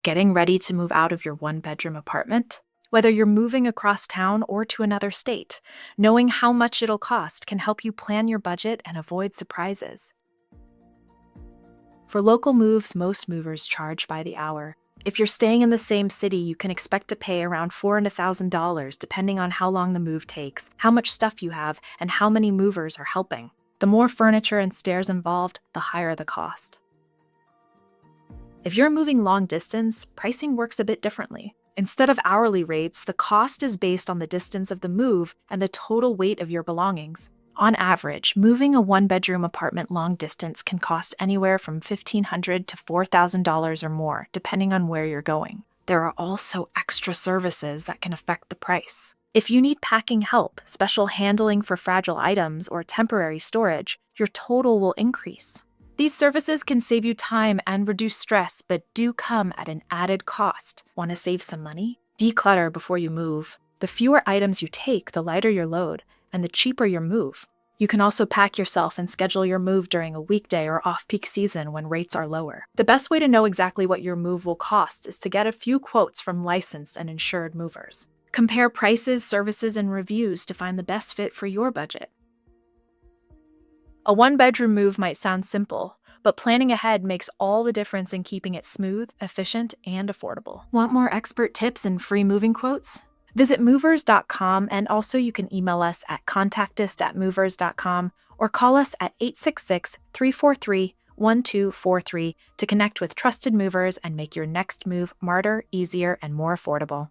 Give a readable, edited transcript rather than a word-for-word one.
Getting ready to move out of your one-bedroom apartment? Whether you're moving across town or to another state, knowing how much it'll cost can help you plan your budget and avoid surprises. For local moves, most movers charge by the hour. If you're staying in the same city, you can expect to pay around $400,000 depending on how long the move takes, how much stuff you have, and how many movers are helping. The more furniture and stairs involved, the higher the cost. If you're moving long distance, pricing works a bit differently. Instead of hourly rates, the cost is based on the distance of the move and the total weight of your belongings. On average, moving a one-bedroom apartment long distance can cost anywhere from $1,500 to $4,000 or more, depending on where you're going. There are also extra services that can affect the price. If you need packing help, special handling for fragile items, or temporary storage, your total will increase. These services can save you time and reduce stress, but do come at an added cost. Want to save some money? Declutter before you move. The fewer items you take, the lighter your load, and the cheaper your move. You can also pack yourself and schedule your move during a weekday or off-peak season when rates are lower. The best way to know exactly what your move will cost is to get a few quotes from licensed and insured movers. Compare prices, services, and reviews to find the best fit for your budget. A one-bedroom move might sound simple, but planning ahead makes all the difference in keeping it smooth, efficient, and affordable. Want more expert tips and free moving quotes? Visit movers.com, and also you can email us at contactus@movers.com or call us at 866-343-1243 to connect with trusted movers and make your next move smarter, easier, and more affordable.